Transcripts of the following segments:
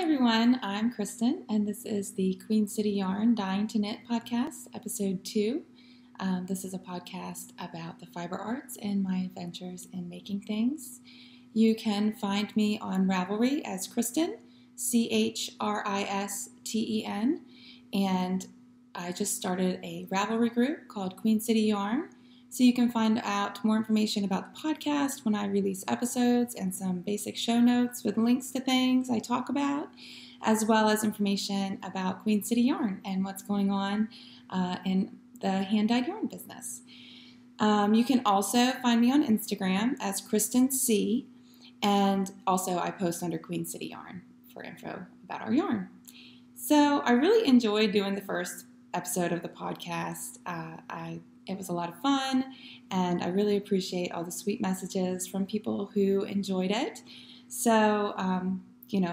Everyone, I'm Kristen, and this is the Queen City Yarn Dying to Knit podcast, episode 2. This is a podcast about the fiber arts and my adventures in making things. You can find me on Ravelry as Kristen, Chrisisten, and I just started a Ravelry group called Queen City Yarn, so you can find out more information about the podcast when I release episodes and some basic show notes with links to things I talk about, as well as information about Queen City Yarn and what's going on in the hand-dyed yarn business. You can also find me on Instagram as Kristen C, and also I post under Queen City Yarn for info about our yarn. So I really enjoyed doing the first episode of the podcast. It was a lot of fun, and I really appreciate all the sweet messages from people who enjoyed it. So,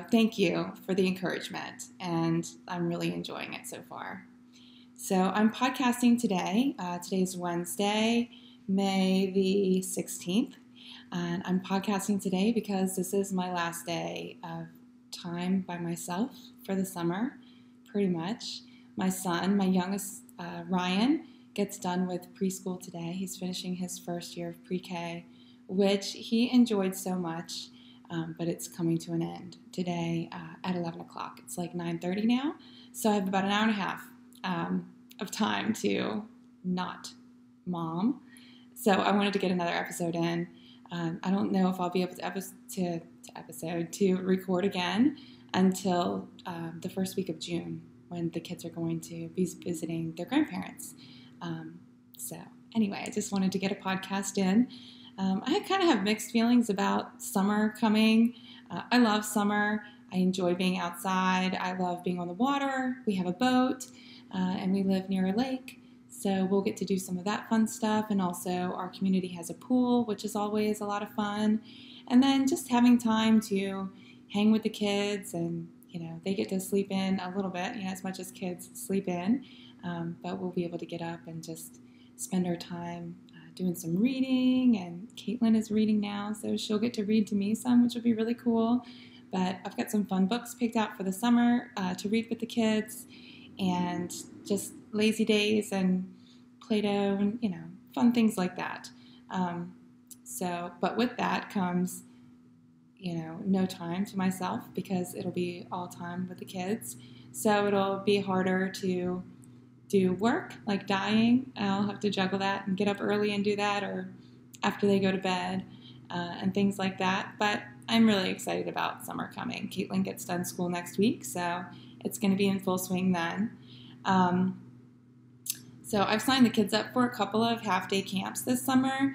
thank you for the encouragement, and I'm really enjoying it so far. So I'm podcasting today. Today's Wednesday, May the 16th, and I'm podcasting today because this is my last day of time by myself for the summer, pretty much. My son, my youngest, Ryan, gets done with preschool today. He's finishing his first year of pre-K, which he enjoyed so much, but it's coming to an end today at 11 o'clock. It's like 9:30 now, so I have about an hour and a half of time to not mom. So I wanted to get another episode in. I don't know if I'll be able to record again until the first week of June, when the kids are going to be visiting their grandparents. So anyway, I just wanted to get a podcast in. I kind of have mixed feelings about summer coming. I love summer. I enjoy being outside. I love being on the water. We have a boat, and we live near a lake, so we'll get to do some of that fun stuff. And also our community has a pool, which is always a lot of fun. And then just having time to hang with the kids, and they get to sleep in a little bit, as much as kids sleep in. But we'll be able to get up and just spend our time doing some reading, and Caitlin is reading now, so she'll get to read to me some, which will be really cool. But I've got some fun books picked out for the summer to read with the kids, and just lazy days and Play-Doh and, fun things like that. But with that comes, no time to myself, because it'll be all time with the kids. So it'll be harder to do work like dyeing. I'll have to juggle that and get up early and do that, or after they go to bed, and things like that. But I'm really excited about summer coming. Caitlin gets done school next week, so it's going to be in full swing then. So I've signed the kids up for a couple of half-day camps this summer,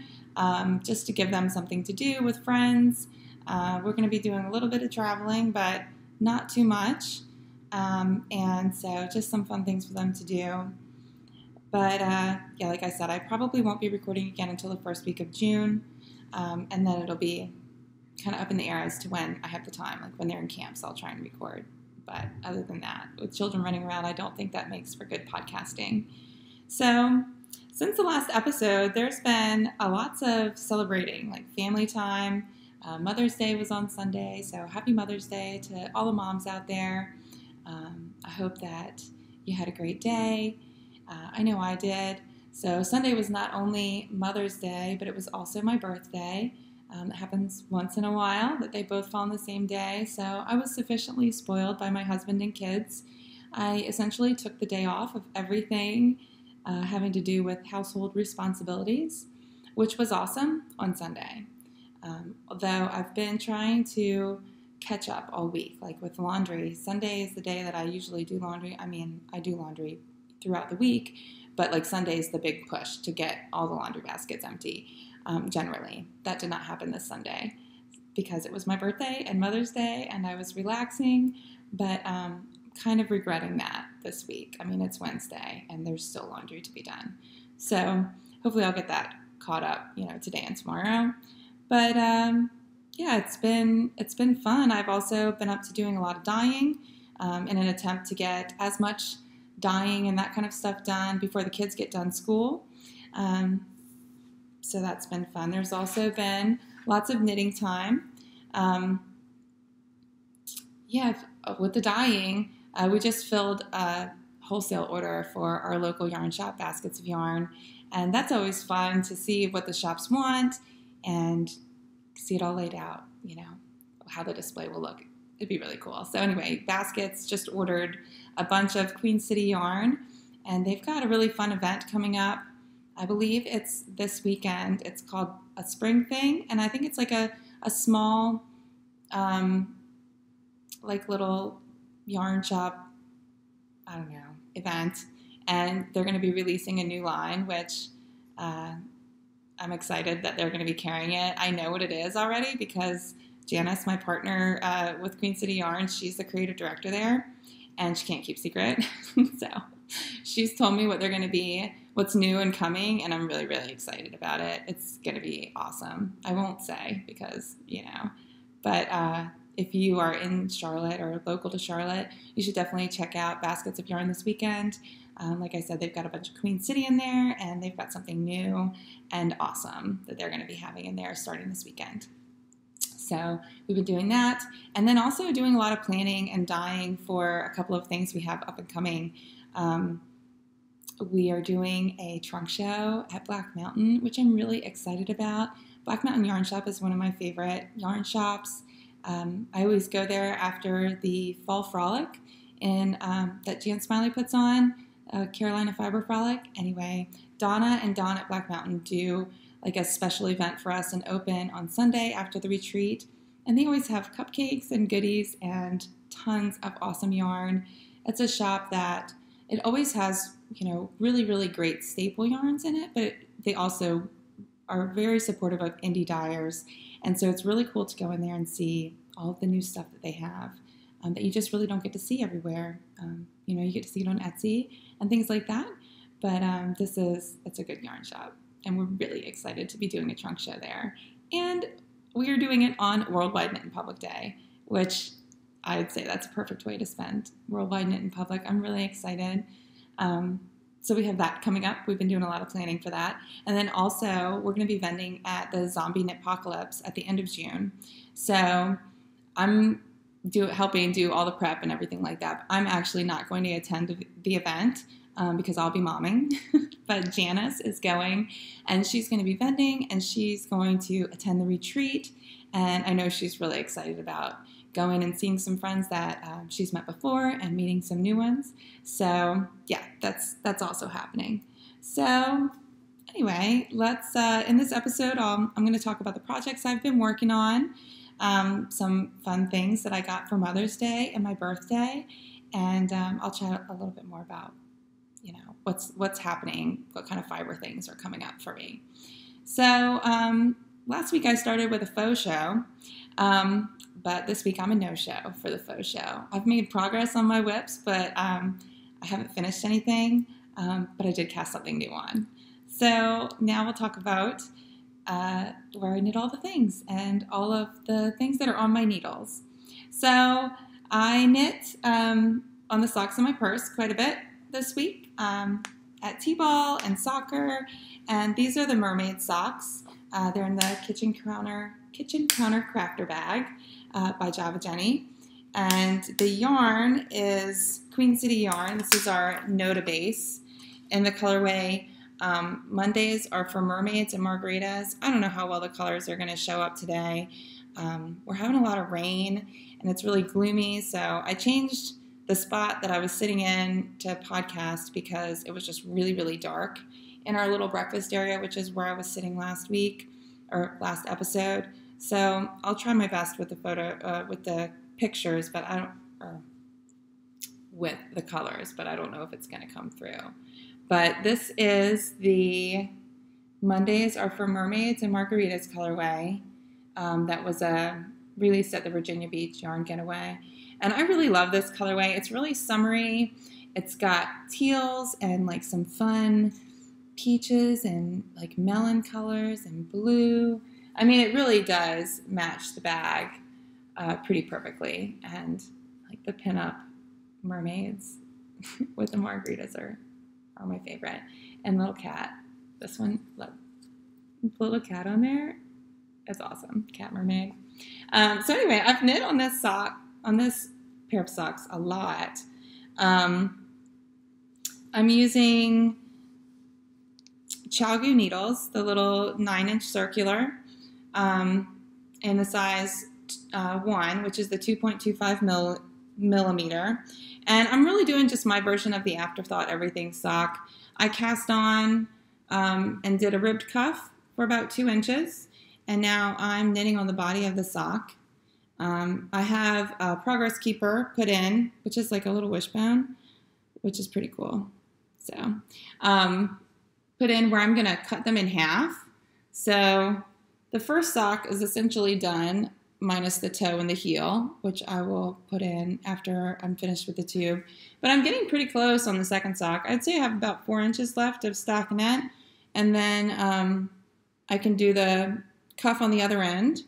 just to give them something to do with friends. We're going to be doing a little bit of traveling, but not too much. And so just some fun things for them to do. But like I said, I probably won't be recording again until the first week of June. And then it'll be kind of up in the air as to when I have the time. Like when they're in camps, I'll try and record. But other than that, with children running around, I don't think that makes for good podcasting. So since the last episode, there's been lots of celebrating, like family time. Mother's Day was on Sunday, so happy Mother's Day to all the moms out there. I hope that you had a great day. I know I did. So Sunday was not only Mother's Day, but it was also my birthday. It happens once in a while that they both fall on the same day. So I was sufficiently spoiled by my husband and kids. I essentially took the day off of everything having to do with household responsibilities, which was awesome on Sunday. Although I've been trying to catch up all week, like with laundry. Sunday is the day that I usually do laundry. I mean, I do laundry throughout the week, but like Sunday is the big push to get all the laundry baskets empty, generally. That did not happen this Sunday because it was my birthday and Mother's Day, and I was relaxing, but kind of regretting that this week. I mean, it's Wednesday, and there's still laundry to be done. So hopefully I'll get that caught up, today and tomorrow. But it's been fun. I've also been up to doing a lot of dyeing in an attempt to get as much dyeing and that kind of stuff done before the kids get done school. So that's been fun. There's also been lots of knitting time. Yeah, with the dyeing, we just filled a wholesale order for our local yarn shop, Baskets of Yarn, and that's always fun to see what the shops want and see it all laid out, how the display will look. It'd be really cool. So anyway, Baskets just ordered a bunch of Queen City yarn, and they've got a really fun event coming up. I believe it's this weekend. It's called a spring thing, and I think it's like a small, like little yarn shop, I don't know, event. And they're going to be releasing a new line, which I'm excited that they're going to be carrying it. I know what it is already because Janice, my partner with Queen City Yarn, she's the creative director there, and she can't keep secret. So she's told me what they're going to be, what's new and coming, and I'm really, really excited about it. It's going to be awesome. I won't say because, but if you are in Charlotte or local to Charlotte, you should definitely check out Baskets of Yarn this weekend. Like I said, they've got a bunch of Queen City in there, and they've got something new and awesome that they're going to be having in there starting this weekend. So we've been doing that, and then also doing a lot of planning and dyeing for a couple of things we have up and coming. We are doing a trunk show at Black Mountain, which I'm really excited about. Black Mountain Yarn Shop is one of my favorite yarn shops. I always go there after the Fall Frolic that Jan Smiley puts on, Carolina Fiber Frolic. Anyway, Donna and Don at Black Mountain do like a special event for us and open on Sunday after the retreat. And they always have cupcakes and goodies and tons of awesome yarn. It's a shop that it always has, really, really great staple yarns in it, but they also are very supportive of indie dyers. And so it's really cool to go in there and see all of the new stuff that they have that you just really don't get to see everywhere. You get to see it on Etsy and things like that. But it's a good yarn shop. And we're really excited to be doing a trunk show there. And we are doing it on Worldwide Knit in Public Day, which I would say that's a perfect way to spend Worldwide Knit in Public. I'm really excited. So we have that coming up. We've been doing a lot of planning for that. And then also we're going to be vending at the Zombie Knitpocalypse at the end of June. So I'm helping do all the prep and everything like that. I'm actually not going to attend the event because I'll be momming. But Janice is going, and she's going to be vending, and she's going to attend the retreat. And I know she's really excited about going and seeing some friends that she's met before and meeting some new ones. So yeah, that's also happening. So anyway, let's in this episode, I'm going to talk about the projects I've been working on, some fun things that I got for Mother's Day and my birthday, and I'll chat a little bit more about what's happening, what kind of fiber things are coming up for me. So last week I started with a faux show, but this week I'm a no-show for the faux show. I've made progress on my whips, but I haven't finished anything, but I did cast something new on. So now we'll talk about where I knit all the things and all of the things that are on my needles. So I knit on the socks in my purse quite a bit this week at T-ball and soccer, and these are the mermaid socks. They're in the kitchen counter crafter bag by Java Jenny, and the yarn is Queen City yarn. This is our Noda base in the colorway. Mondays are for mermaids and margaritas. I don't know how well the colors are going to show up today. We're having a lot of rain and it's really gloomy, so I changed the spot that I was sitting in to podcast because it was just really, really dark in our little breakfast area, which is where I was sitting last episode. So I'll try my best with the pictures, but with the colors, but I don't know if it's going to come through. But this is the Mondays are for mermaids and margaritas colorway that was released at the Virginia Beach Yarn Getaway. And I really love this colorway. It's really summery. It's got teals and like some fun peaches and like melon colors and blue. I mean, it really does match the bag pretty perfectly. And like the pinup mermaids with the margaritas are my favorite. And little cat. This one, look, little cat on there. It's awesome. Cat mermaid. So anyway, I've knit on this sock, on this pair of socks a lot. I'm using ChiaoGoo needles, the little 9-inch circular, in the size 1, which is the 2.25 millimeter. And I'm really doing just my version of the Afterthought Everything sock. I cast on and did a ribbed cuff for about 2 inches, and now I'm knitting on the body of the sock. I have a Progress Keeper put in, which is like a little wishbone, which is pretty cool. So put in where I'm going to cut them in half. So the first sock is essentially done, minus the toe and the heel, which I will put in after I'm finished with the tube. But I'm getting pretty close on the second sock. I'd say I have about 4 inches left of stockinette, and then I can do the cuff on the other end.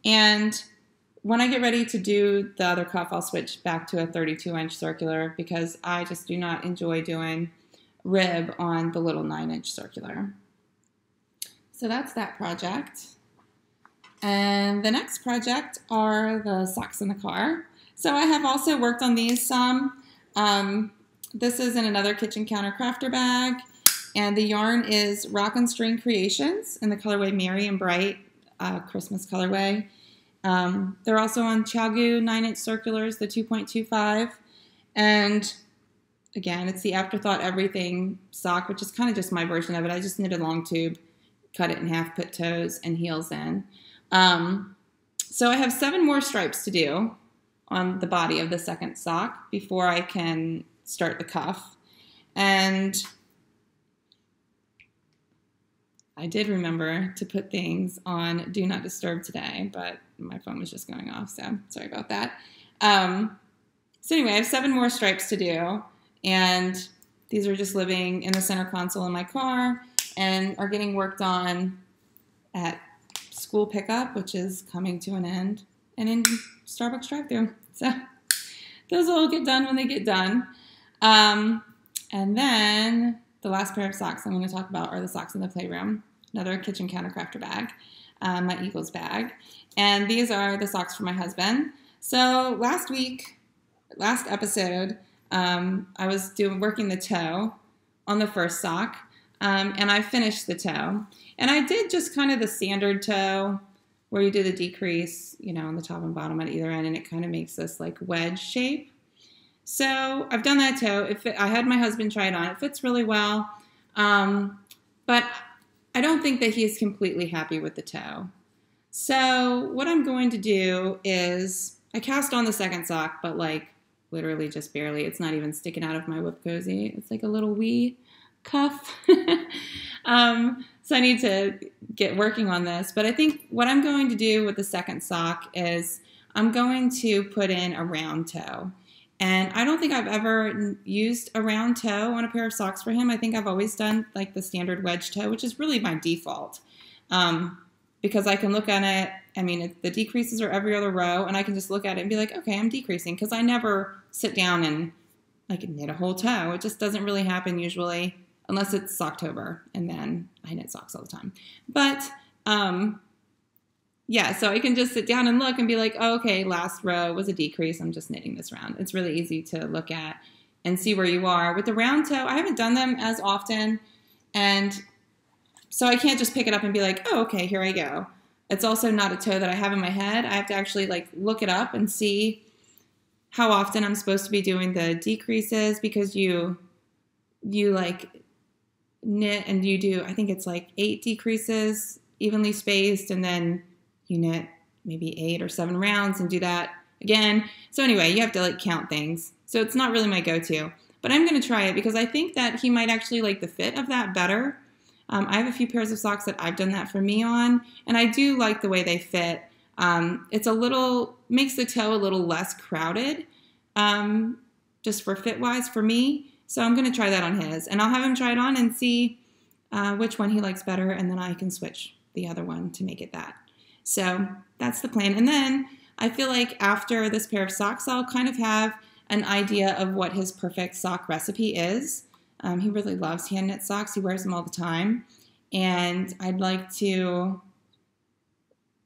And when I get ready to do the other cuff, I'll switch back to a 32-inch circular because I just do not enjoy doing rib on the little 9-inch circular. So that's that project. And the next project are the socks in the car. So I have also worked on these some. This is in another kitchen counter crafter bag, and the yarn is Rock and String Creations in the colorway Merry and Bright, Christmas colorway. They're also on ChiaoGoo 9-inch circulars, the 2.25, and again, it's the Afterthought Everything sock, which is kind of just my version of it. I just knit a long tube, cut it in half, put toes and heels in. So I have 7 more stripes to do on the body of the second sock before I can start the cuff. And I did remember to put things on Do Not Disturb today, but my phone was just going off, so sorry about that. So anyway, I have 7 more stripes to do, and these are just living in the center console in my car and are getting worked on at school pickup, which is coming to an end, and in Starbucks drive-thru. So those will get done when they get done. And then the last pair of socks I'm going to talk about are the socks in the playroom, another kitchen counter crafter bag, my Eagles bag. And these are the socks for my husband. So last episode, I was working the toe on the first sock, and I finished the toe. And I did just kind of the standard toe where you do the decrease, on the top and bottom at either end, and it kind of makes this like wedge shape. So I've done that toe. I had my husband try it on. It fits really well, but I don't think that he's completely happy with the toe. So what I'm going to do is I cast on the second sock, but like literally just barely. It's not even sticking out of my whip cozy. It's like a little wee cuff. So I need to get working on this. But I think what I'm going to do with the second sock is I'm going to put in a round toe. And I don't think I've ever used a round toe on a pair of socks for him. I think I've always done like the standard wedge toe, which is really my default. Because I can look at it, the decreases are every other row, and I can just look at it and be like, okay, I'm decreasing, because I never sit down and like knit a whole toe. It just doesn't really happen usually, unless it's Socktober, and then I knit socks all the time. But yeah, so I can just sit down and look and be like, oh, okay, last row was a decrease. I'm just knitting this round. It's really easy to look at and see where you are. With the round toe, I haven't done them as often, and so I can't just pick it up and be like, oh, okay, here I go. It's also not a toe that I have in my head. I have to actually like look it up and see how often I'm supposed to be doing the decreases, because you like knit and you do, I think it's like 8 decreases evenly spaced, and then you knit maybe 8 or 7 rounds and do that again. So anyway, you have to like count things. So it's not really my go-to, but I'm going to try it because I think that he might actually like the fit of that better. I have a few pairs of socks that I've done that for me on, and I do like the way they fit. It's makes the toe a little less crowded, just for fit-wise for me. So I'm going to try that on his, and I'll have him try it on and see which one he likes better, and then I can switch the other one to make it that. So that's the plan. And then I feel like after this pair of socks, I'll kind of have an idea of what his perfect sock recipe is. He really loves hand knit socks. He wears them all the time. And I'd like to,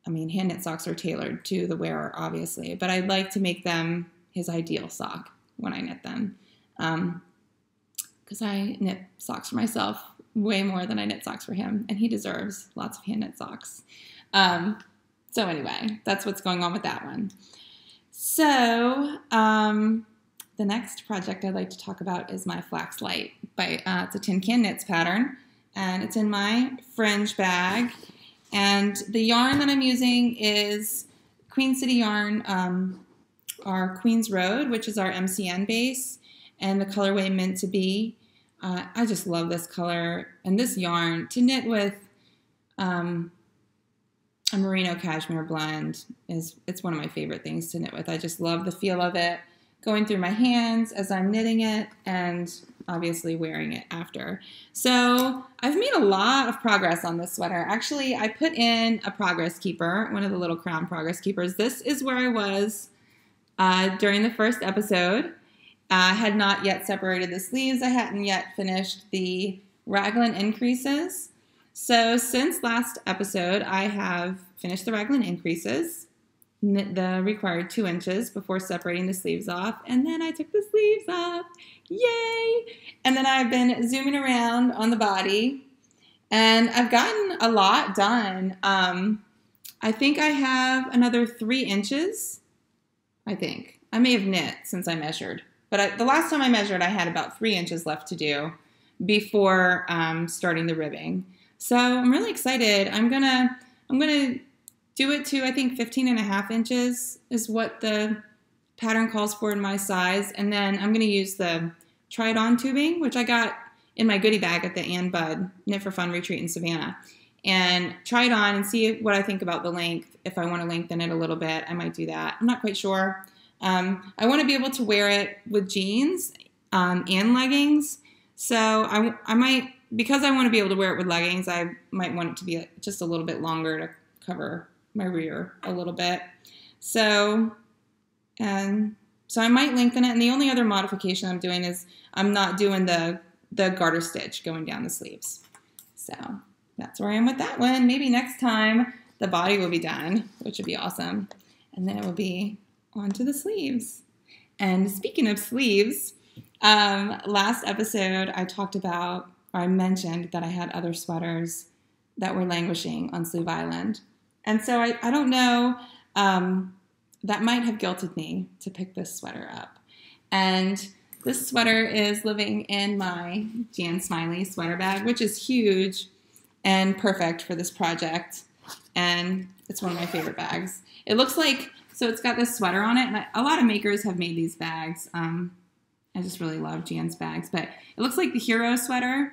hand knit socks are tailored to the wearer, obviously, but I'd like to make them his ideal sock when I knit them. Because I knit socks for myself way more than I knit socks for him, and he deserves lots of hand knit socks. So anyway, that's what's going on with that one. So the next project I'd like to talk about is my Flax Light. It's a Tin Can Knits pattern, and it's in my fringe bag. And the yarn that I'm using is Queen City Yarn, our Queen's Road, which is our MCN base, and the colorway Meant to Be. I just love this color and this yarn. To knit with a merino cashmere blend it's one of my favorite things to knit with. I just love the feel of it going through my hands as I'm knitting it, and obviously wearing it after. So I've made a lot of progress on this sweater. Actually, I put in a progress keeper, one of the little crown progress keepers. This is where I was during the first episode. I had not yet separated the sleeves. I hadn't yet finished the raglan increases. So since last episode, I have finished the raglan increases, knit the required 2 inches before separating the sleeves off, and then I took the sleeves off. Yay! And then I've been zooming around on the body, and I've gotten a lot done. I think I have another 3 inches. I think. I may have knit since I measured. But the last time I measured, I had about 3 inches left to do before starting the ribbing. So I'm really excited. I'm gonna do it to, I think, 15.5 inches is what the pattern calls for in my size. And then I'm gonna use the Try It On tubing, which I got in my goodie bag at the Ann Budd Knit for Fun retreat in Savannah. And try it on and see what I think about the length. If I want to lengthen it a little bit, I might do that. I'm not quite sure. I want to be able to wear it with jeans and leggings. So I might, because I want to be able to wear it with leggings, I might want it to be just a little bit longer to cover my rear a little bit. So I might lengthen it. And the only other modification I'm doing is I'm not doing the garter stitch going down the sleeves. So that's where I am with that one. Maybe next time the body will be done, which would be awesome. And then it will be onto the sleeves. And speaking of sleeves, last episode I mentioned that I had other sweaters that were languishing on Sleeve Island. And so I don't know, that might have guilted me to pick this sweater up. And this sweater is living in my Jan Smiley sweater bag, which is huge and perfect for this project. And it's one of my favorite bags. It looks like, so it's got this sweater on it, and a lot of makers have made these bags. I just really love Jan's bags, but it looks like the Hero sweater,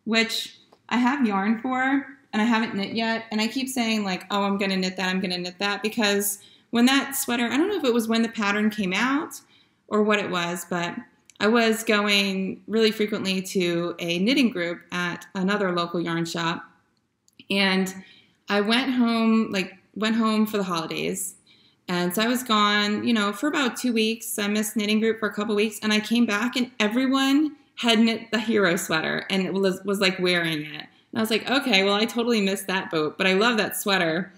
which I have yarn for, and I haven't knit yet. And I keep saying like, oh, I'm gonna knit that, because when that sweater, I don't know if it was when the pattern came out or what it was, but I was going really frequently to a knitting group at another local yarn shop, and I went home for the holidays. And so I was gone, for about 2 weeks. I missed knitting group for a couple weeks, and I came back and everyone had knit the Hero sweater and it was like wearing it. And I was like, okay, well, I totally missed that boat, but I love that sweater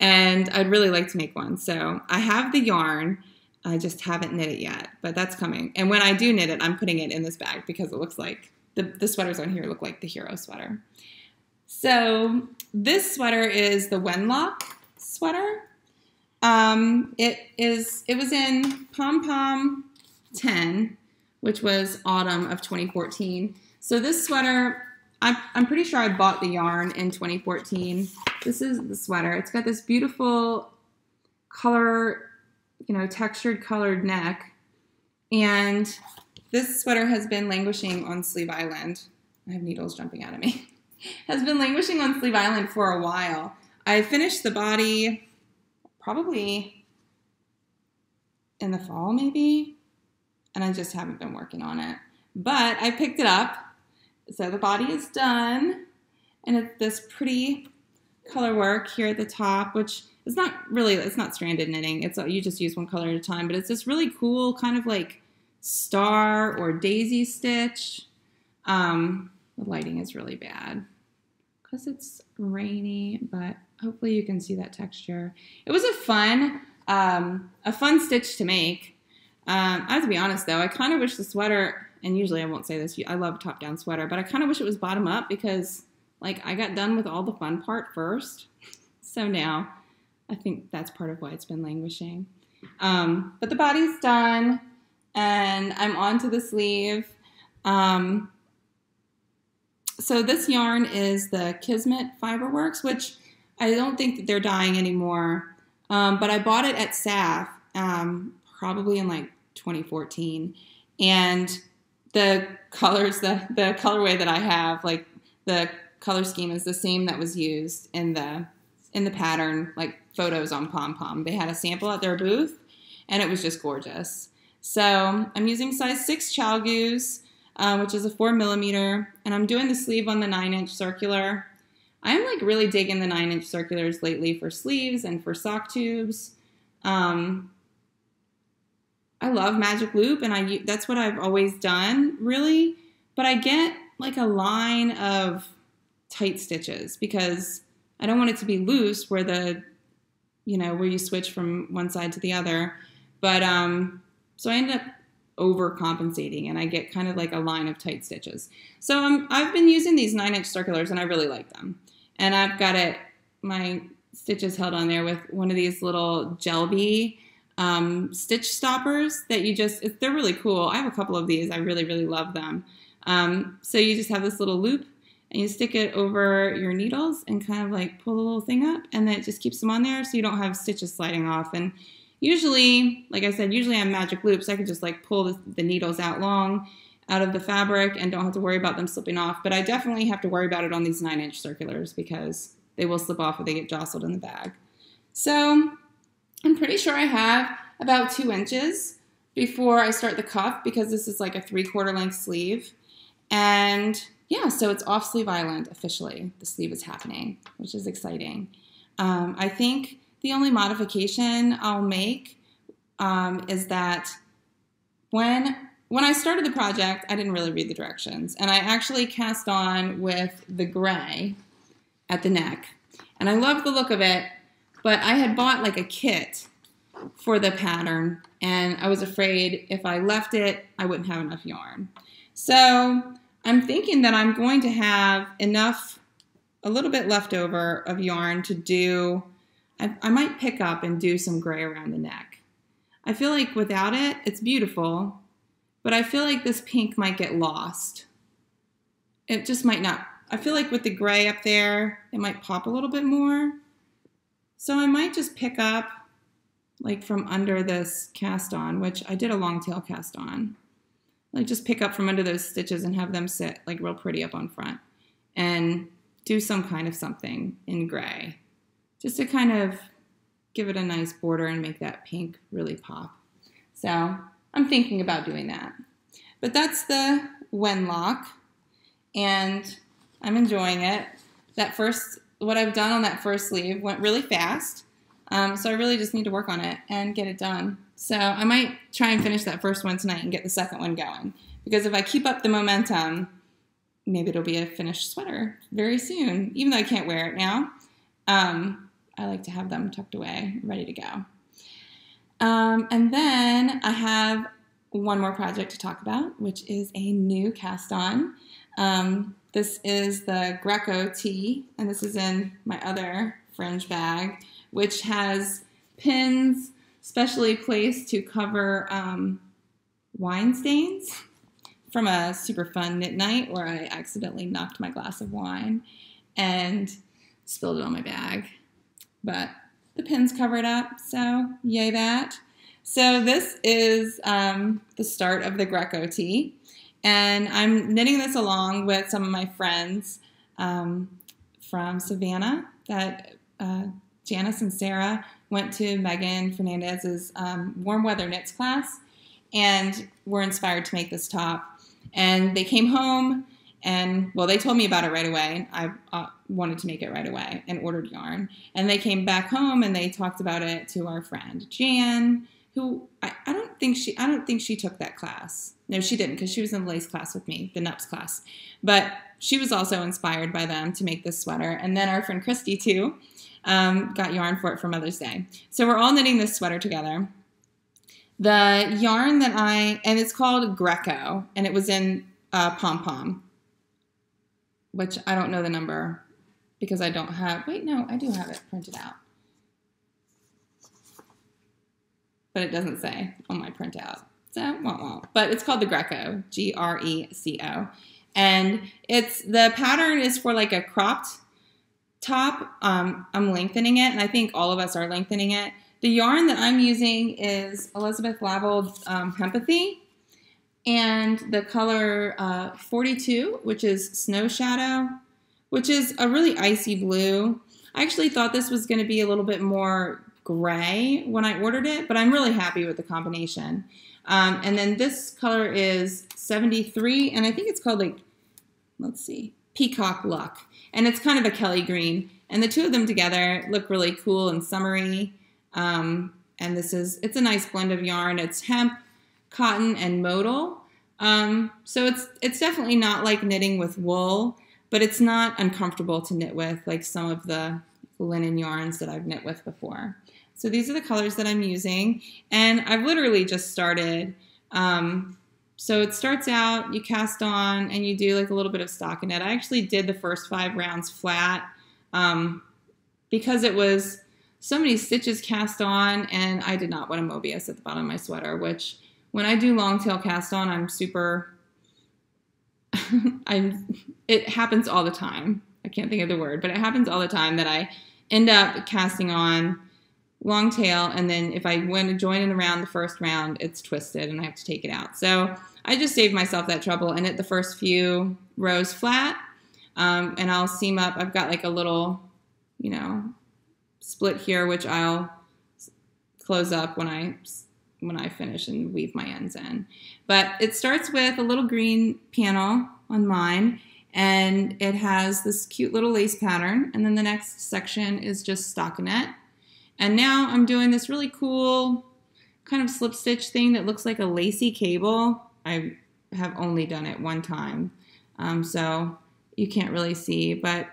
and I'd really like to make one. So I have the yarn. I just haven't knit it yet, but that's coming. And when I do knit it, I'm putting it in this bag because it looks like the sweaters on here look like the Hero sweater. So this sweater is the Wenlock sweater. It was in Pom Pom 10, which was autumn of 2014. So this sweater, I'm pretty sure I bought the yarn in 2014. This is the sweater. It's got this beautiful color, textured colored neck. And this sweater has been languishing on Sleeve Island. I have needles jumping out of me. Has been languishing on Sleeve Island for a while. I finished the body probably in the fall maybe, and I just haven't been working on it. But I picked it up, so the body is done, and it's this pretty color work here at the top, which is it's not stranded knitting. You just use one color at a time, but it's this really cool kind of like star or daisy stitch. The lighting is really bad because it's rainy, but hopefully you can see that texture. It was a fun stitch to make. I have to be honest, though. I kind of wish the sweater, and usually I won't say this, I love top-down sweater, but I kind of wish it was bottom-up because, like, I got done with all the fun part first. So now I think that's part of why it's been languishing. But the body's done, and I'm on to the sleeve. So this yarn is the Kismet Fiberworks, which I don't think that they're dyeing anymore. But I bought it at SAF, probably in like 2014. And the colors, the colorway that I have, like the color scheme is the same that was used in the pattern, like photos on Pom Pom. They had a sample at their booth, and it was just gorgeous. So I'm using size 6 ChalGoose, which is a 4mm, and I'm doing the sleeve on the 9-inch circular. I'm like really digging the 9-inch circulars lately for sleeves and for sock tubes. I love Magic Loop, and that's what I've always done, really. But I get like a line of tight stitches because I don't want it to be loose where where you switch from one side to the other. But so I end up overcompensating, and I get kind of like a line of tight stitches. So I've been using these 9-inch circulars, and I really like them. And I've got my stitches held on there with one of these little Gelby stitch stoppers that they're really cool. I have a couple of these. I really, really love them. So you just have this little loop, and you stick it over your needles and kind of like pull the little thing up, and then it just keeps them on there so you don't have stitches sliding off. And usually, like I said, I have Magic Loops. I could just like pull the needles out of the fabric and don't have to worry about them slipping off. But I definitely have to worry about it on these 9-inch circulars because they will slip off if they get jostled in the bag. So I'm pretty sure I have about 2 inches before I start the cuff because this is like a 3/4 length sleeve. And yeah, so it's off Sleeve Island officially. The sleeve is happening, which is exciting. I think the only modification I'll make is that when I started the project, I didn't really read the directions. And I actually cast on with the gray at the neck. And I love the look of it, but I had bought like a kit for the pattern, and I was afraid if I left it, I wouldn't have enough yarn. So I'm thinking that I'm going to have a little bit left over of yarn to do. I might pick up and do some gray around the neck. I feel like without it, it's beautiful, but I feel like this pink might get lost. It just might not. I feel like with the gray up there, it might pop a little bit more. So I might just pick up like from under this cast on, which I did a long tail cast on. Like just pick up from under those stitches and have them sit like real pretty up on front and do some kind of something in gray just to kind of give it a nice border and make that pink really pop. So I'm thinking about doing that. But that's the Wenlock, and I'm enjoying it. What I've done on that first sleeve went really fast, so I really just need to work on it and get it done. So I might try and finish that first one tonight and get the second one going, because if I keep up the momentum, maybe it'll be a finished sweater very soon, even though I can't wear it now. I like to have them tucked away, ready to go. And then I have one more project to talk about, which is a new cast on. This is the Greco tee, and this is in my other fringe bag, which has pins specially placed to cover wine stains from a super fun knit night where I accidentally knocked my glass of wine and spilled it on my bag. But the pins cover it up, so yay that. So this is the start of the Greco tee, and I'm knitting this along with some of my friends from Savannah that Janice and Sarah went to Megan Fernandez's Warm Weather Knits class and were inspired to make this top. And they came home and, well, they told me about it right away. I wanted to make it right away and ordered yarn. And they came back home and they talked about it to our friend Jan, who I don't think she took that class. No, she didn't, because she was in the lace class with me, the NUPS class. But she was also inspired by them to make this sweater. And then our friend Christy, too, got yarn for it for Mother's Day. So we're all knitting this sweater together. The yarn that and it's called Greco, and it was in Pom Pom, which I don't know the number because I don't have, wait, no, I do have it printed out. But it doesn't say on my printout. So, but it's called the Greco, Greco. And the pattern is for like a cropped top. I'm lengthening it, and I think all of us are lengthening it. The yarn that I'm using is Elizabeth Lavold Hempathy, and the color 42, which is Snow Shadow, which is a really icy blue. I actually thought this was going to be a little bit more gray when I ordered it, but I'm really happy with the combination. And then this color is 73, and I think it's called, like, let's see, Peacock Luck. And it's kind of a Kelly green. And the two of them together look really cool and summery. And it's a nice blend of yarn. It's hemp, cotton, and modal. So it's definitely not like knitting with wool, but it's not uncomfortable to knit with like some of the linen yarns that I've knit with before. So these are the colors that I'm using, and I've literally just started. So it starts out, you cast on, and you do like a little bit of stockinette. I actually did the first 5 rounds flat because it was so many stitches cast on, and I did not want a Mobius at the bottom of my sweater, which when I do long tail cast on, I'm super, it happens all the time. I can't think of the word, but it happens all the time that I end up casting on long tail, and then if I want to join in around the first round, it's twisted and I have to take it out. So I just saved myself that trouble and knit the first few rows flat, and I'll seam up. I've got like a little, split here, which I'll close up when I finish and weave my ends in. But it starts with a little green panel on mine, and it has this cute little lace pattern, and then the next section is just stockinette. And now I'm doing this really cool kind of slip stitch thing that looks like a lacy cable. I have only done it one time, so you can't really see, but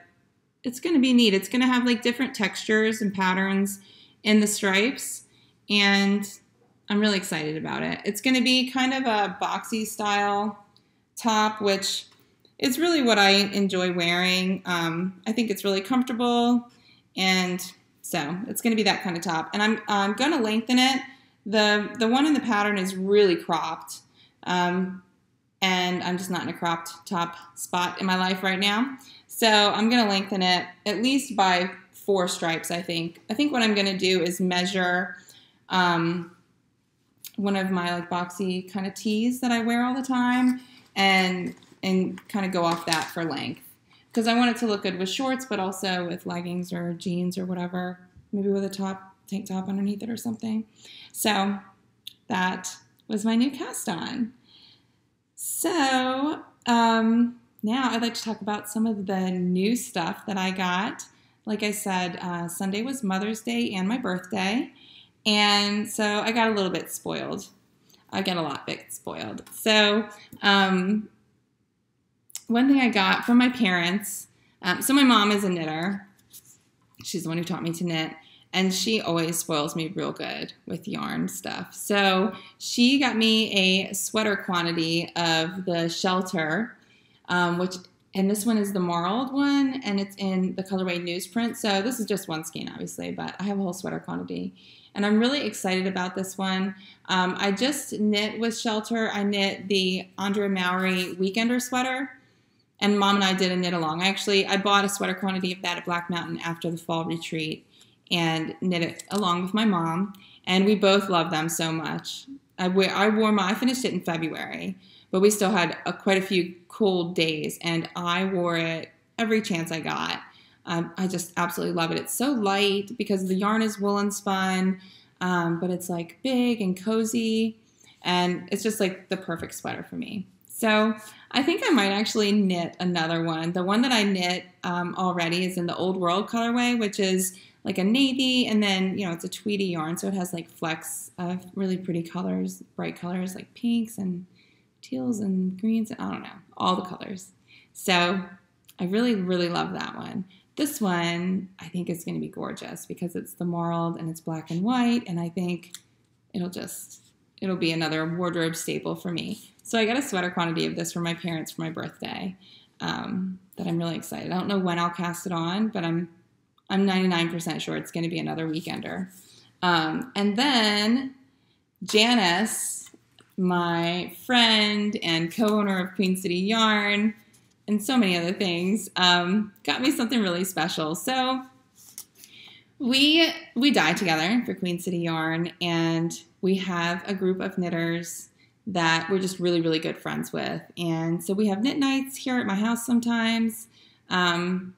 it's going to be neat. It's going to have like different textures and patterns in the stripes, and I'm really excited about it. It's going to be kind of a boxy style top, which is really what I enjoy wearing. I think it's really comfortable, and so it's going to be that kind of top. And I'm going to lengthen it. The one in the pattern is really cropped, and I'm just not in a cropped top spot in my life right now. So I'm going to lengthen it at least by 4 stripes, I think. I think what I'm going to do is measure one of my like boxy kind of tees that I wear all the time, and kind of go off that for length. Because I want it to look good with shorts, but also with leggings or jeans or whatever. Maybe with a tank top underneath it or something. So that was my new cast on. So now I'd like to talk about some of the new stuff that I got. Like I said, Sunday was Mother's Day and my birthday. And so I got a little bit spoiled. I got a lot bit spoiled. So one thing I got from my parents, so my mom is a knitter. She's the one who taught me to knit, and she always spoils me real good with yarn stuff. So she got me a sweater quantity of the Shelter, and this one is the marled one, and it's in the colorway newsprint. So this is just one skein, obviously, but I have a whole sweater quantity. And I'm really excited about this one. I just knit with Shelter. I knit the Andrea Mowry Weekender sweater, and Mom and I did a knit along. I bought a sweater quantity of that at Black Mountain after the fall retreat and knit it along with my mom. And we both love them so much. I finished it in February, but we still had quite a few cold days, and I wore it every chance I got. I just absolutely love it. It's so light because the yarn is woolen spun, but it's like big and cozy, and it's just like the perfect sweater for me. So I think I might actually knit another one. The one that I knit already is in the Old World colorway, which is like a navy, and then, it's a tweedy yarn, so it has like flecks of really pretty colors, bright colors like pinks and teals and greens, and I don't know, all the colors. So I really, really love that one. This one I think is going to be gorgeous because it's the marled and it's black and white, and I think it'll it'll be another wardrobe staple for me. So I got a sweater quantity of this for my parents for my birthday that I'm really excited. I don't know when I'll cast it on, but I'm 99% sure it's going to be another weekender. And then Janice, my friend and co-owner of Queen City Yarn, and so many other things, got me something really special. So we dye together for Queen City Yarn, and we have a group of knitters that we're just really, really good friends with. And so we have knit nights here at my house sometimes, and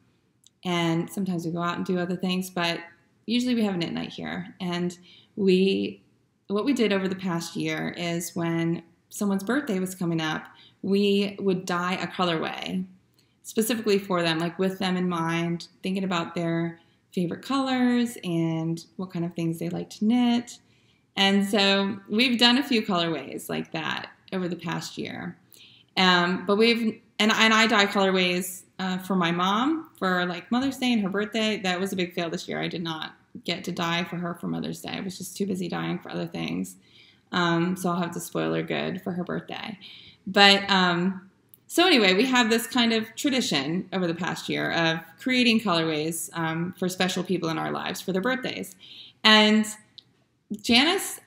sometimes we go out and do other things, but usually we have a knit night here. And what we did over the past year is when someone's birthday was coming up, we would dye a colorway specifically for them, like with them in mind, thinking about their favorite colors and what kind of things they like to knit. And so we've done a few colorways like that over the past year. But I dye colorways for my mom for like Mother's Day and her birthday. That was a big fail this year. I did not get to dye for her for Mother's Day. I was just too busy dyeing for other things. So I'll have to spoil her good for her birthday. But so anyway, we have this kind of tradition over the past year of creating colorways for special people in our lives for their birthdays. And Janice,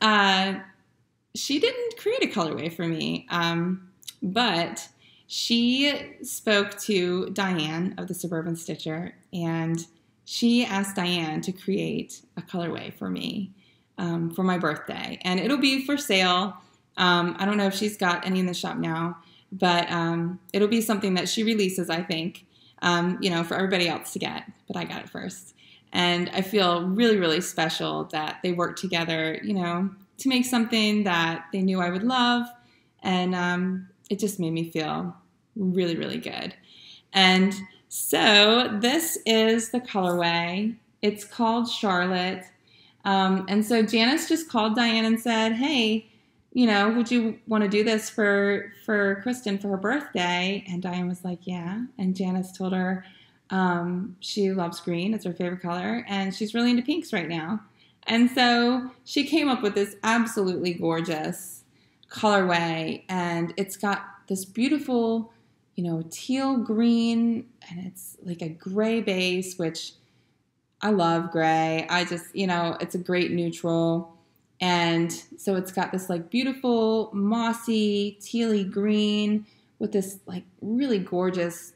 she didn't create a colorway for me, but she spoke to Diane of the Suburban Stitcher, and she asked Diane to create a colorway for me for my birthday. And it'll be for sale. I don't know if she's got any in the shop now, but it'll be something that she releases, I think, for everybody else to get. But I got it first. And I feel really, really special that they worked together, to make something that they knew I would love. And it just made me feel really, really good. And so this is the colorway. It's called Charlotte. And so Janice just called Diane and said, hey, would you want to do this for Kristen for her birthday? And Diane was like, yeah. And Janice told her she loves green. It's her favorite color. And she's really into pinks right now. And so she came up with this absolutely gorgeous colorway. And it's got this beautiful, teal green. And it's like a gray base, which I love gray. I just, it's a great neutral. And so it's got this like beautiful mossy tealy green with this like really gorgeous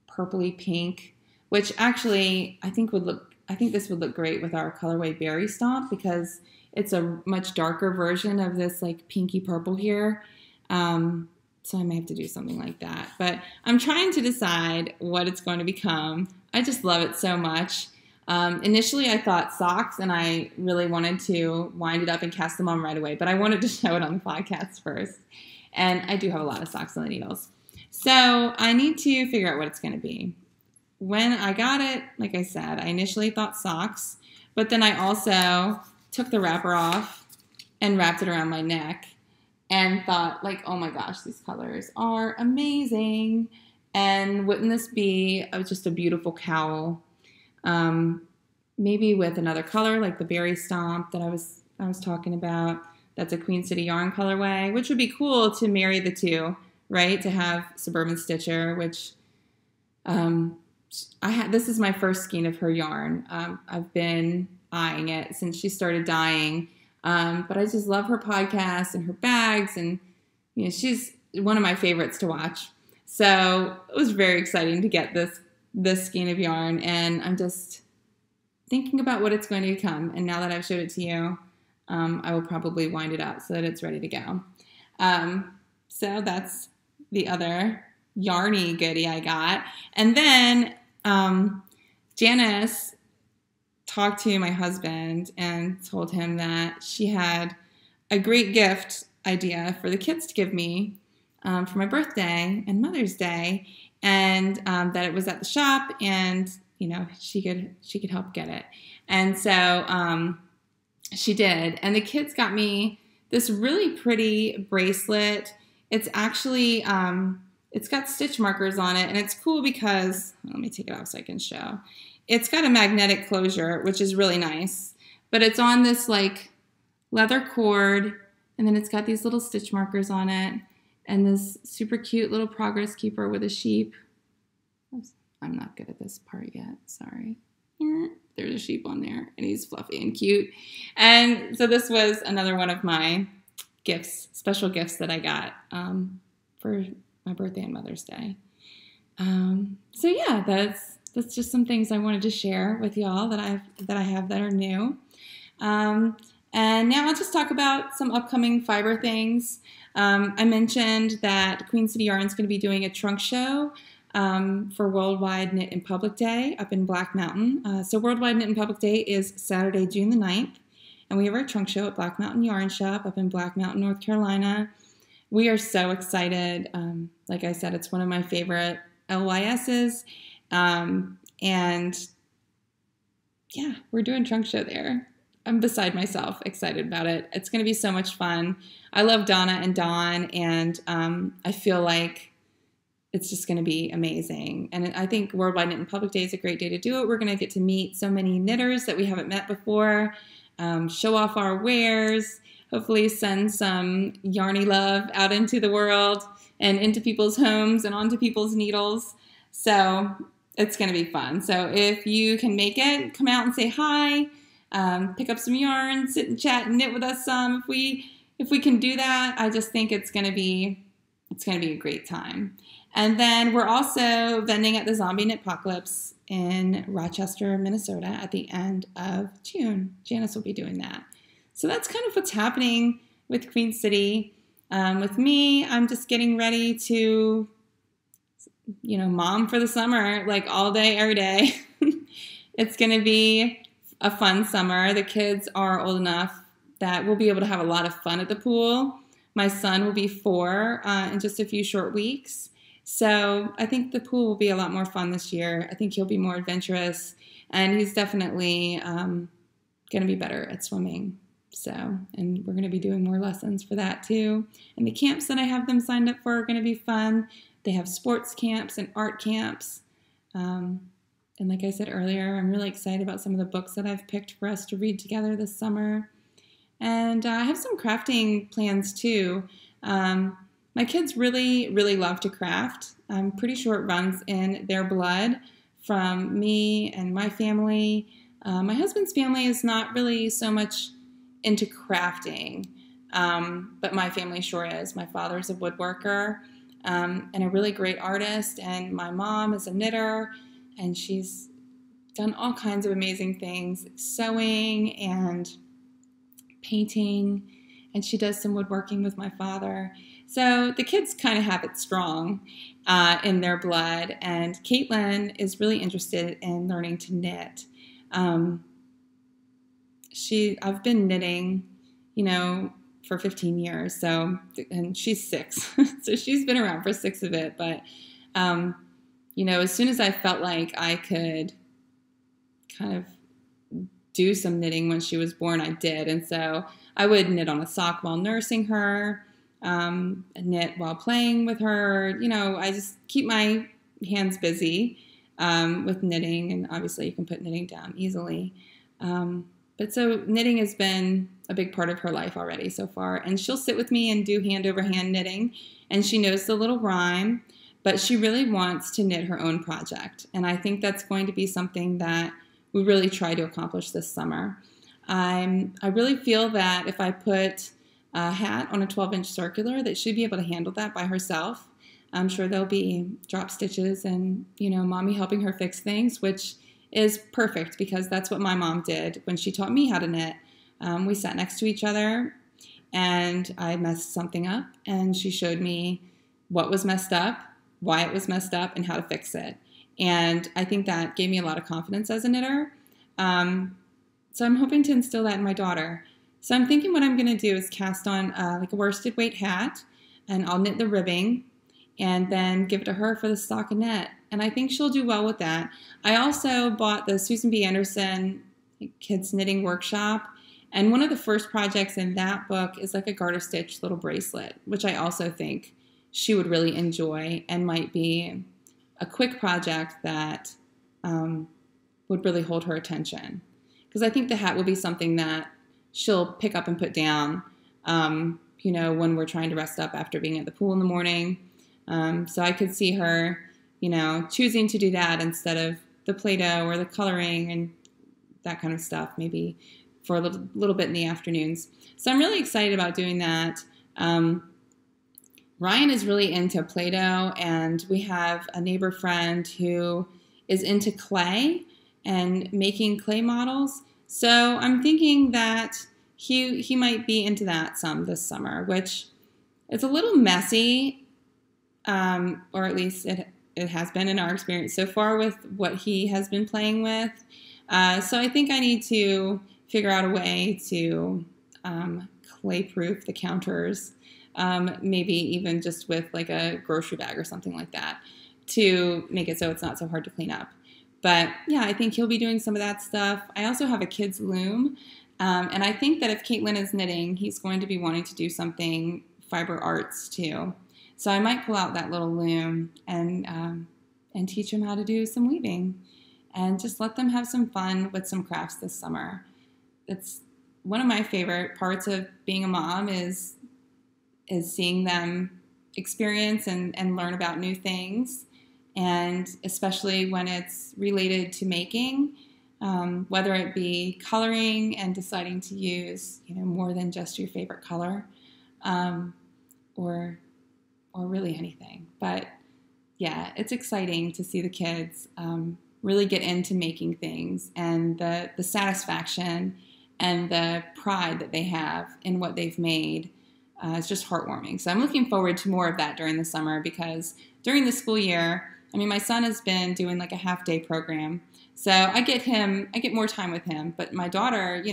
purpley pink, which actually I think this would look great with our colorway Berry Stomp because it's a much darker version of this like pinky purple here. So I may have to do something like that, but I'm trying to decide what it's going to become. I just love it so much. Initially, I thought socks, and I really wanted to wind it up and cast them on right away, but I wanted to show it on the podcast first. And I do have a lot of socks on the needles. So I need to figure out what it's going to be. When I got it, like I said, I initially thought socks, but then I also took the wrapper off and wrapped it around my neck and thought, like, oh my gosh, these colors are amazing. And wouldn't this be just a beautiful cowl? Maybe with another color like the Berry Stomp that I was talking about. That's a Queen City Yarn colorway, which would be cool to marry the two, right? To have Suburban Stitcher, which this is my first skein of her yarn. I've been eyeing it since she started dyeing, but I just love her podcast and her bags, and she's one of my favorites to watch. So it was very exciting to get this skein of yarn, and I'm just thinking about what it's going to become. And now that I've showed it to you, I will probably wind it up so that it's ready to go. So that's the other yarny goodie I got. And then Janice talked to my husband and told him that she had a great gift idea for the kids to give me for my birthday and Mother's Day, and that it was at the shop, and she could help get it. And so she did, and the kids got me this really pretty bracelet. It's actually it's got stitch markers on it, and it's cool because let me take it off so I can show. It's got a magnetic closure, which is really nice, but it's on this like leather cord And then it's got these little stitch markers on it and this super cute little progress keeper with a sheep. I'm not good at this part yet. Sorry. There's a sheep on there and he's fluffy and cute. And so this was another one of my gifts, special gifts that I got for my birthday and Mother's Day. So yeah, that's just some things I wanted to share with y'all that I have that are new. And now I'll just talk about some upcoming fiber things. I mentioned that Queen City Yarn is going to be doing a trunk show for Worldwide Knit in Public Day up in Black Mountain. So Worldwide Knit in Public Day is Saturday, June the 9th. And we have our trunk show at Black Mountain Yarn Shop up in Black Mountain, North Carolina. We are so excited. Like I said, it's one of my favorite LYSs. And yeah, we're doing trunk show there. I'm beside myself, excited about it. It's going to be so much fun. I love Donna and Dawn, and I feel like it's just going to be amazing. And I think Worldwide Knit in Public Day is a great day to do it. We're going to get to meet so many knitters that we haven't met before, show off our wares, hopefully send some yarny love out into the world and into people's homes and onto people's needles. So it's going to be fun. So if you can make it, come out and say hi. Pick up some yarn, sit and chat and knit with us some. If we can do that, I just think it's going to be a great time. And then we're also vending at the Zombie Knit Apocalypse in Rochester, Minnesota at the end of June. Janice will be doing that. So that's kind of what's happening with Queen City. With me, I'm just getting ready to, mom for the summer, like all day, every day. It's going to be a fun summer. The kids are old enough that we'll be able to have a lot of fun at the pool. My son will be 4 in just a few short weeks. So I think the pool will be a lot more fun this year. I think he'll be more adventurous, and he's definitely going to be better at swimming. So, and we're going to be doing more lessons for that too. And the camps that I have them signed up for are going to be fun. They have sports camps and art camps. And like I said earlier, I'm really excited about some of the books that I've picked for us to read together this summer. And I have some crafting plans too. My kids really, really love to craft. I'm pretty sure it runs in their blood from me and my family. My husband's family is not really so much into crafting, but my family sure is. My father's a woodworker and a really great artist, and my mom is a knitter, and she's done all kinds of amazing things, sewing and painting, and she does some woodworking with my father. So the kids kind of have it strong in their blood, and Caitlin is really interested in learning to knit. I've been knitting, for 15 years, and she's 6, so she's been around for 6 of it, but, as soon as I felt like I could kind of do some knitting when she was born, I did, and so I would knit on a sock while nursing her, knit while playing with her. I just keep my hands busy with knitting, and obviously you can put knitting down easily. But so knitting has been a big part of her life already so far, and she'll sit with me and do hand over hand knitting, and she knows the little rhyme, but she really wants to knit her own project, and I think that's going to be something that we really try to accomplish this summer. I really feel that if I put a hat on a 12-inch circular, that she'd be able to handle that by herself. I'm sure there'll be drop stitches and, mommy helping her fix things, which is perfect because that's what my mom did when she taught me how to knit. We sat next to each other and I messed something up, and she showed me what was messed up, why it was messed up, and how to fix it. And I think that gave me a lot of confidence as a knitter. So I'm hoping to instill that in my daughter. So I'm thinking what I'm going to do is cast on like a worsted weight hat, and I'll knit the ribbing and then give it to her for the stockinette. And I think she'll do well with that. I also bought the Susan B. Anderson Kids Knitting Workshop, and one of the first projects in that book is like a garter stitch little bracelet, which I also think she would really enjoy and might be a quick project that would really hold her attention. Because I think the hat will be something that she'll pick up and put down when we're trying to rest up after being at the pool in the morning. So I could see her, choosing to do that instead of the Play-Doh or the coloring and that kind of stuff, maybe for a little bit in the afternoons. So I'm really excited about doing that. Ryan is really into Play-Doh, and we have a neighbor friend who is into clay and making clay models. So I'm thinking that he might be into that some this summer, which is a little messy, or at least it has been in our experience so far with what he has been playing with. So I think I need to figure out a way to clay-proof the counters, maybe even just with like a grocery bag or something like that to make it so it's not so hard to clean up. But yeah, I think he'll be doing some of that stuff. I also have a kid's loom, and I think that if Caitlin is knitting, he's going to be wanting to do something fiber arts too. So I might pull out that little loom and teach him how to do some weaving and just let them have some fun with some crafts this summer. It's one of my favorite parts of being a mom is seeing them experience and learn about new things, and especially when it's related to making, whether it be coloring and deciding to use more than just your favorite color, or really anything. But yeah, it's exciting to see the kids really get into making things, and the satisfaction and the pride that they have in what they've made. It's just heartwarming. So I'm looking forward to more of that during the summer, because during the school year, my son has been doing like a half-day program. So I get more time with him. But my daughter,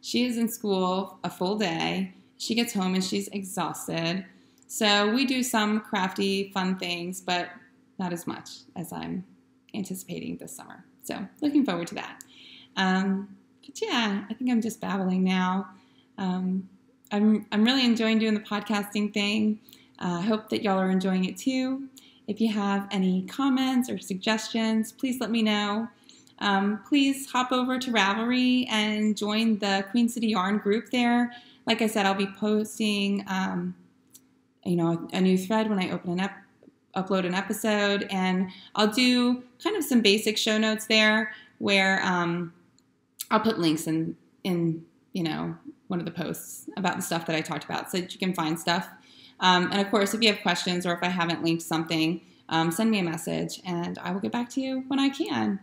she is in school a full day. She gets home and she's exhausted. So we do some crafty, fun things, but not as much as I'm anticipating this summer. So looking forward to that. But yeah, I think I'm just babbling now. I'm really enjoying doing the podcasting thing. I hope that y'all are enjoying it too. If you have any comments or suggestions, please let me know. Please hop over to Ravelry and join the Queen City Yarn group there. Like I said, I'll be posting a new thread when I upload an episode, and I'll do kind of some basic show notes there where I'll put links in one of the posts about the stuff that I talked about so that you can find stuff. And of course, if you have questions or if I haven't linked something, send me a message and I will get back to you when I can.